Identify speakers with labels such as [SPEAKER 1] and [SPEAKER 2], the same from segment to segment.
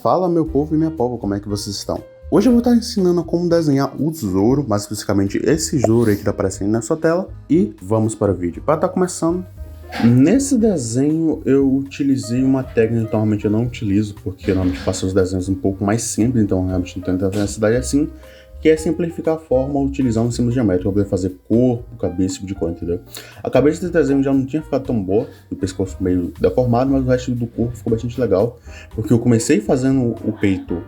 [SPEAKER 1] Fala meu povo e minha pova, como é que vocês estão? Hoje eu vou estar ensinando como desenhar o Zoro, mais especificamente esse Zoro aí que está aparecendo na sua tela, e vamos para o vídeo. Para estar começando, nesse desenho eu utilizei uma técnica que normalmente eu não utilizo, porque eu normalmente faço os desenhos um pouco mais simples, então realmente não tenho tanta necessidade assim, que é simplificar a forma utilizando símbolos geométricos, para poder fazer corpo, cabeça, tipo de coisa, entendeu? A cabeça desse desenho já não tinha ficado tão boa, o pescoço meio deformado, mas o resto do corpo ficou bastante legal, porque eu comecei fazendo o peito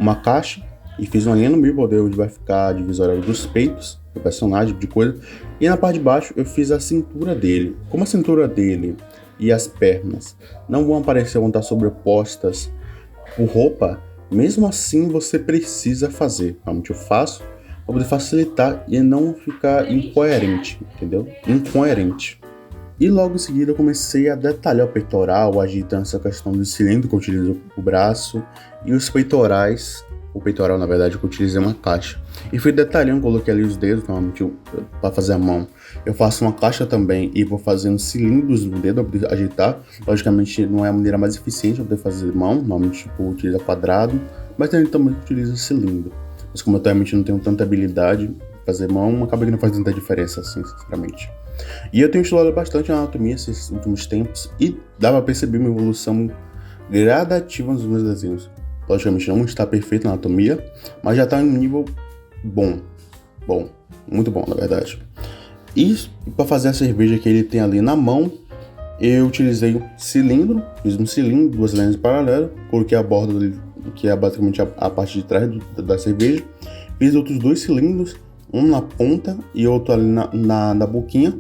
[SPEAKER 1] uma caixa, e fiz uma linha no meio, onde vai ficar a divisória dos peitos, do personagem, de coisa, e na parte de baixo eu fiz a cintura dele. Como a cintura dele e as pernas não vão aparecer, vão estar sobrepostas por roupa, mesmo assim você precisa fazer. Realmente eu faço para poder facilitar e não ficar incoerente, entendeu? Incoerente. E logo em seguida eu comecei a detalhar o peitoral, agitando essa questão do cilindro que eu utilizo o braço e os peitorais. O peitoral, na verdade, que eu utilizei uma caixa. E fui detalhando, coloquei ali os dedos, normalmente para fazer a mão. Eu faço uma caixa também e vou fazendo cilindros no dedo para poder agitar. Logicamente, não é a maneira mais eficiente para poder fazer mão. Normalmente, utiliza quadrado, mas também utiliza cilindro. Mas como eu realmente não tenho tanta habilidade de fazer mão, acaba que não faz tanta diferença assim, sinceramente. E eu tenho estudado bastante a anatomia esses últimos tempos e dá para perceber uma evolução gradativa nos meus desenhos. Logicamente não está perfeito na anatomia, mas já está em um nível bom, muito bom na verdade. E para fazer a cerveja que ele tem ali na mão, eu utilizei um cilindro, fiz um cilindro, duas linhas paralelas, coloquei a borda dele, que é basicamente a parte de trás da cerveja, fiz outros dois cilindros, um na ponta e outro ali na boquinha,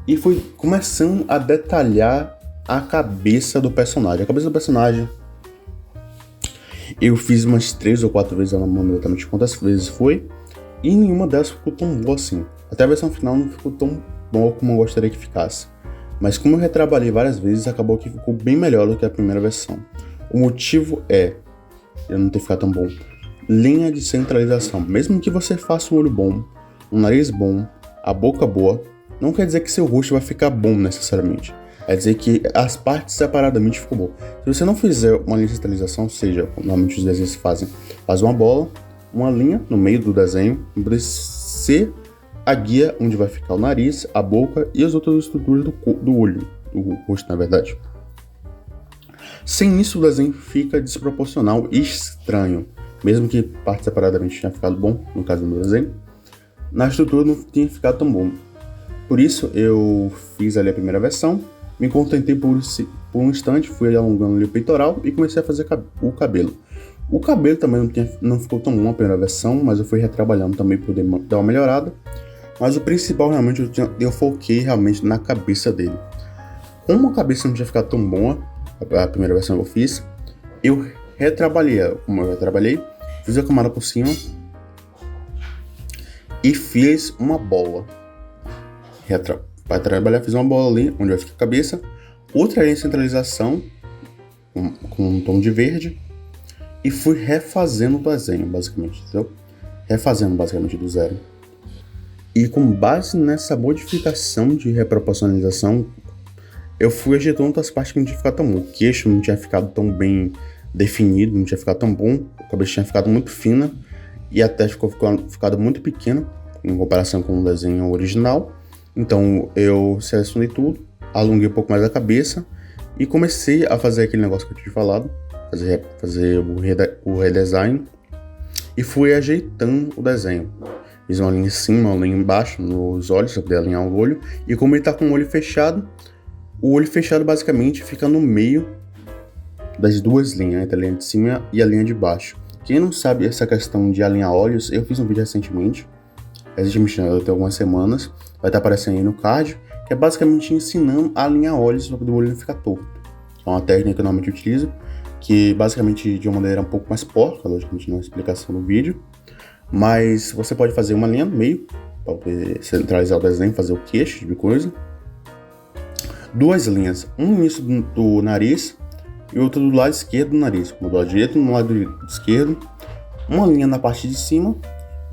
[SPEAKER 1] e fui começando a detalhar a cabeça do personagem. A cabeça do personagem eu fiz umas 3 ou 4 vezes, eu não lembro exatamente quantas vezes foi, e nenhuma delas ficou tão boa assim. Até a versão final não ficou tão boa como eu gostaria que ficasse. Mas como eu retrabalhei várias vezes, acabou que ficou bem melhor do que a primeira versão. O motivo é eu não ter ficado tão bom. Linha de centralização. Mesmo que você faça um olho bom, um nariz bom, a boca boa, não quer dizer que seu rosto vai ficar bom necessariamente. É dizer que as partes separadamente ficou bom. Se você não fizer uma linha de centralização, seja, normalmente os desenhos faz uma bola, uma linha no meio do desenho, para ser a guia onde vai ficar o nariz, a boca e as outras estruturas do olho, do rosto na verdade. Sem isso o desenho fica desproporcional e estranho, mesmo que parte separadamente tenha ficado bom, no caso do meu desenho, na estrutura não tinha ficado tão bom. Por isso eu fiz ali a primeira versão, me contentei por um instante, fui alongando ali o peitoral e comecei a fazer o cabelo. O cabelo também não ficou tão bom na primeira versão, mas eu fui retrabalhando também para poder dar uma melhorada. Mas o principal realmente eu foquei realmente na cabeça dele. Como a cabeça não tinha ficado tão boa, a primeira versão que eu fiz, eu retrabalhei ela. Como eu retrabalhei, fiz a camada por cima e fiz uma bola. Para trabalhar, fiz uma bola ali, onde vai ficar a cabeça, outra linha de centralização, com um tom de verde, e fui refazendo o desenho, basicamente, entendeu? Refazendo, basicamente, do zero. E com base nessa modificação de reproporcionalização, eu fui ajeitando outras partes que não tinha ficado tão bom. O queixo não tinha ficado tão bem definido, não tinha ficado tão bom, a cabeça tinha ficado muito fina, e a testa ficado muito pequena, em comparação com o desenho original. Então eu selecionei tudo, alonguei um pouco mais a cabeça e comecei a fazer aquele negócio que eu tinha falado, fazer o redesign, e fui ajeitando o desenho. Fiz uma linha em cima, uma linha embaixo nos olhos, para poder alinhar o olho, e como ele está com o olho fechado basicamente fica no meio das duas linhas, entre a linha de cima e a linha de baixo. Quem não sabe essa questão de alinhar olhos, eu fiz um vídeo recentemente, tem algumas semanas, vai estar aparecendo aí no card, que é basicamente ensinando a alinhar olhos para o olho não ficar torto. É uma técnica que eu normalmente utilizo, que basicamente de uma maneira um pouco mais porca, logicamente não é explicação no vídeo, mas você pode fazer uma linha no meio, para poder centralizar o desenho, fazer o queixo, tipo de coisa. Duas linhas, um no início do nariz e outra do lado esquerdo do nariz, do lado direito e no lado esquerdo, uma linha na parte de cima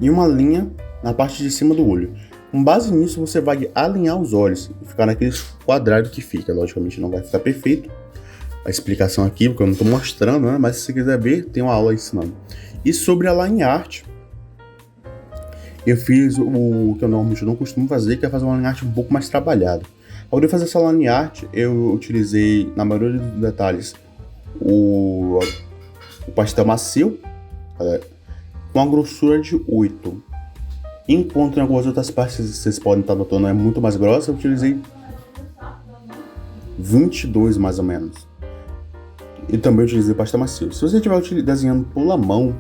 [SPEAKER 1] e uma linha na parte de cima do olho. Com base nisso, você vai alinhar os olhos e ficar naqueles quadrados que fica. Logicamente não vai ficar perfeito, a explicação aqui, porque eu não estou mostrando, né? Mas se você quiser ver, tem uma aula ensinando. E sobre a line art, eu fiz o que eu normalmente não costumo fazer, que é fazer uma line art um pouco mais trabalhada. Para poder fazer essa line art, eu utilizei, na maioria dos detalhes, o pastel macio, com a grossura de 8. Enquanto em algumas outras partes vocês podem estar notando é muito mais grossa, eu utilizei 22 mais ou menos. E também utilizei pastel macio. Se você estiver desenhando pela mão,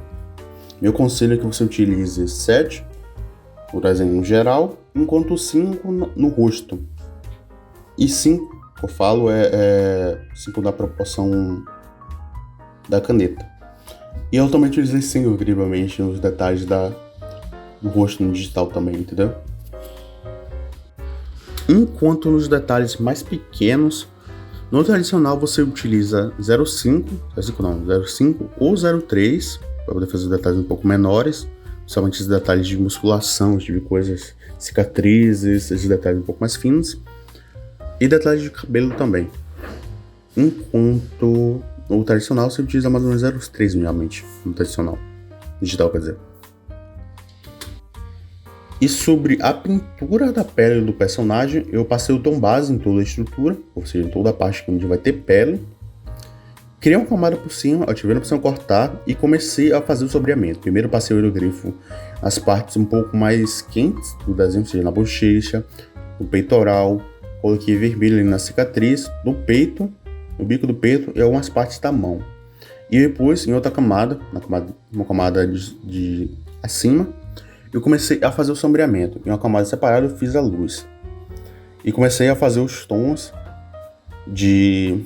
[SPEAKER 1] meu conselho é que você utilize 7, o desenho geral, enquanto 5 no rosto. E 5, que eu falo, é 5 da proporção da caneta. E eu também utilizei 5, incrivelmente, nos detalhes do rosto no digital também, entendeu? Enquanto nos detalhes mais pequenos, no tradicional você utiliza 0,5 ou 0,3 para poder fazer detalhes um pouco menores, somente esses detalhes de musculação, esse tipo de coisas, cicatrizes, esses detalhes um pouco mais finos, e detalhes de cabelo também. Enquanto no tradicional você utiliza mais ou menos 0,3 geralmente, no tradicional, digital quer dizer. E sobre a pintura da pele do personagem, eu passei o tom base em toda a estrutura, ou seja, em toda a parte onde vai ter pele. Criei uma camada por cima, ativei a opção cortar e comecei a fazer o sombreamento. Primeiro passei o aerogrifo nas partes um pouco mais quentes do desenho, ou seja, na bochecha, no peitoral, coloquei vermelho ali na cicatriz, no peito, no bico do peito e algumas partes da mão. E depois, em outra camada, uma camada de acima, eu comecei a fazer o sombreamento. Em uma camada separada eu fiz a luz. E comecei a fazer os tons de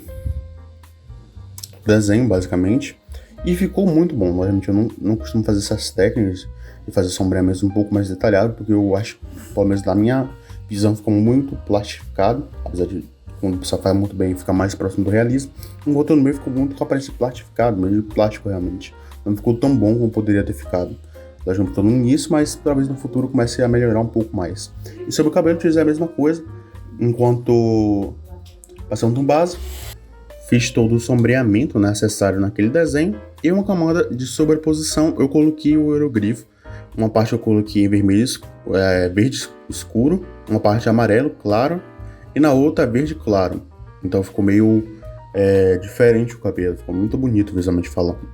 [SPEAKER 1] desenho, basicamente. E ficou muito bom. Normalmente eu não costumo fazer essas técnicas de fazer sombreamentos um pouco mais detalhados, porque eu acho, pelo menos na minha visão, ficou muito plastificado. Apesar de, quando o pessoal faz muito bem, fica mais próximo do realismo. Enquanto no meio ficou muito com a aparência plastificado, meio de plástico realmente. Não ficou tão bom como poderia ter ficado. Eu não estou no início, mas talvez no futuro comece a melhorar um pouco mais. E sobre o cabelo, eu utilizei a mesma coisa. Enquanto passei um tom base, fiz todo o sombreamento necessário naquele desenho. E uma camada de sobreposição, eu coloquei o aerogrifo. Uma parte eu coloquei em verde escuro, uma parte amarelo claro, e na outra verde claro. Então ficou meio diferente o cabelo, ficou muito bonito visualmente falando.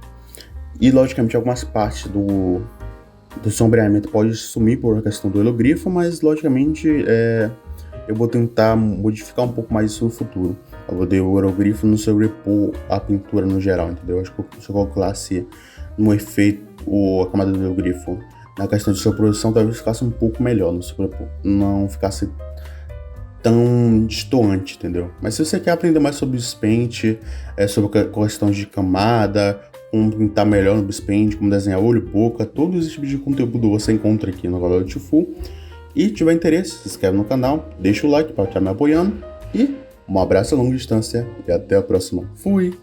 [SPEAKER 1] E logicamente algumas partes do sombreamento pode sumir por questão do aerogrifo, mas logicamente eu vou tentar modificar um pouco mais isso no futuro. Eu vou dar o aerogrifo não sobrepor a pintura no geral, entendeu? Eu acho que se eu colocasse no efeito a camada do aerogrifo na questão de sobreposição, talvez ficasse um pouco melhor, não ficasse tão destoante, entendeu? Mas se você quer aprender mais sobre o Paint, sobre a questão de camada, como pintar melhor no Paint, como desenhar olho, boca, todos esses tipos de conteúdo você encontra aqui no canal do Tifu. E tiver interesse, se inscreve no canal, deixa o like para estar me apoiando. E um abraço a longa distância e até a próxima. Fui!